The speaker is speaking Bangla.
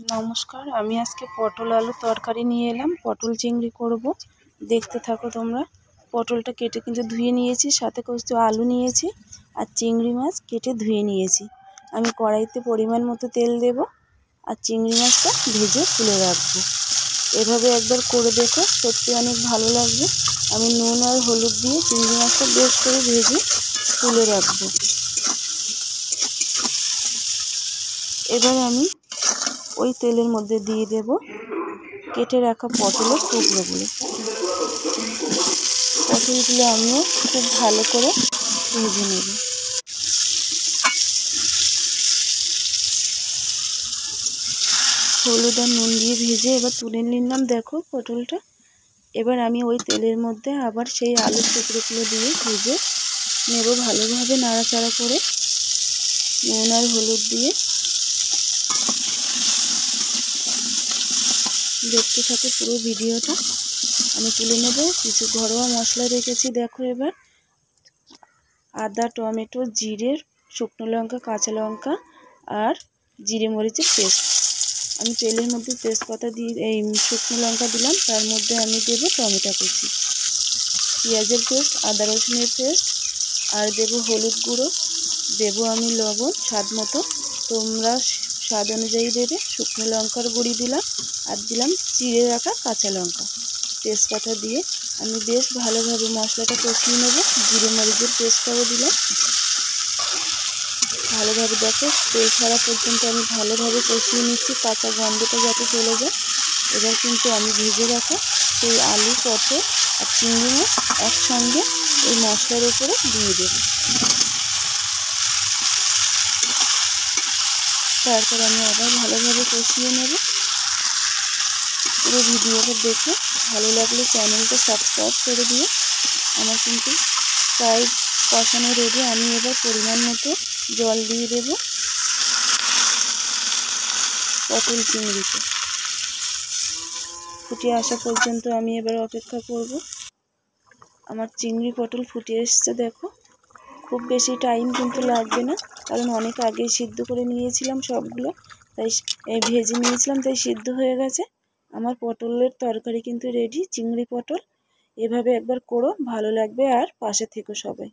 নমস্কার, আমি আজকে পটল আলু তরকারি নিয়ে এলাম। পটল চিংড়ি করব, দেখতে থাকো তোমরা। পটলটা কেটে কিন্তু ধুয়ে নিয়েছি, সাথে কিছু আলু নিয়েছি আর চিংড়ি মাছ কেটে ধুয়ে নিয়েছি। আমি কড়াইতে পরিমাণ মতো তেল দেব আর চিংড়ি মাছটা ভেজে তুলে রাখবো। এভাবে একবার করে দেখো, সত্যি অনেক ভালো লাগবে। আমি নুন আর হলুদ দিয়ে চিংড়ি মাছটা বেশ করে ভেজে তুলে রাখবো। এবার আমি ওই তেলের মধ্যে দিয়ে দেব কেটে রাখা পটলের টুকরোগুলো। পটলগুলো আমিও খুব ভালো করে ভেজে নেব। হলুদ আর নুন দিয়ে ভেজে এবার তুলে নিলাম। দেখো পটলটা। এবার আমি ওই তেলের মধ্যে আবার সেই আলুর টুকরোগুলো দিয়ে ভেজে নেব, ভালোভাবে নাড়াচাড়া করে নুন আর হলুদ দিয়ে। দেখতে থাকো পুরো ভিডিওটা। আমি তুলে নেব। কিছু ঘরোয়া মশলা রেখেছি দেখো। এবার আদা, টমেটো, জিরে, শুকনো লঙ্কা, কাঁচা লঙ্কা আর জিরে মরিচের পেস্ট। আমি তেলের মধ্যে তেজপাতা দিয়ে এই শুকনো লঙ্কা দিলাম, তার মধ্যে আমি দেবো টমেটো কুচি, পেঁয়াজের পেস্ট, আদা রসুনের পেস্ট আর দেবো হলুদ গুঁড়ো, দেবো আমি লবণ স্বাদ মতো, তোমরা স্বাদ অনুযায়ী দেবে। শুকনো লঙ্কার গুঁড়ি দিলাম আর দিলাম চিড়ে রাখা কাঁচা লঙ্কা। তেজপাতা দিয়ে আমি বেশ ভালোভাবে মশলাটা কষিয়ে নেব। জিরে মরিচের পেস্টটাও দিলাম। ভালোভাবে দেখো তেল ছাড়া পর্যন্ত আমি ভালোভাবে কষিয়ে নিচ্ছি, কাঁচা গন্ধটা যাতে চলে যায়। এবার কিন্তু আমি ভেজে রাখা সেই আলু, পটল আর চিংড়ি মাছ একসঙ্গে এই মশলার উপরে দিয়ে দেব। তারপর আমি আবার ভালোভাবে কষিয়ে নেব। পুরো ভিডিওটা দেখে ভালো লাগলে চ্যানেলটা সাবস্ক্রাইব করে দিও। আমার কিন্তু প্রায় কষানো রেডি। আমি এবার পরিমাণ মতো জল দিয়ে দেব পটল চিংড়িতে। ফুটে আসা পর্যন্ত আমি এবার অপেক্ষা করব। আমার চিংড়ি পটল ফুটে এসছে দেখো। খুব বেশি টাইম কিন্তু লাগবে না, কারণ অনেক আগেই সিদ্ধ করে নিয়েছিলাম সবগুলো, তাই ভেজে নিয়েছিলাম, তাই সিদ্ধ হয়ে গেছে। আমার পটলের তরকারি কিন্তু রেডি, চিংড়ি পটল। এভাবে একবার করো, ভালো লাগবে। আর পাশে থেকো সবাই।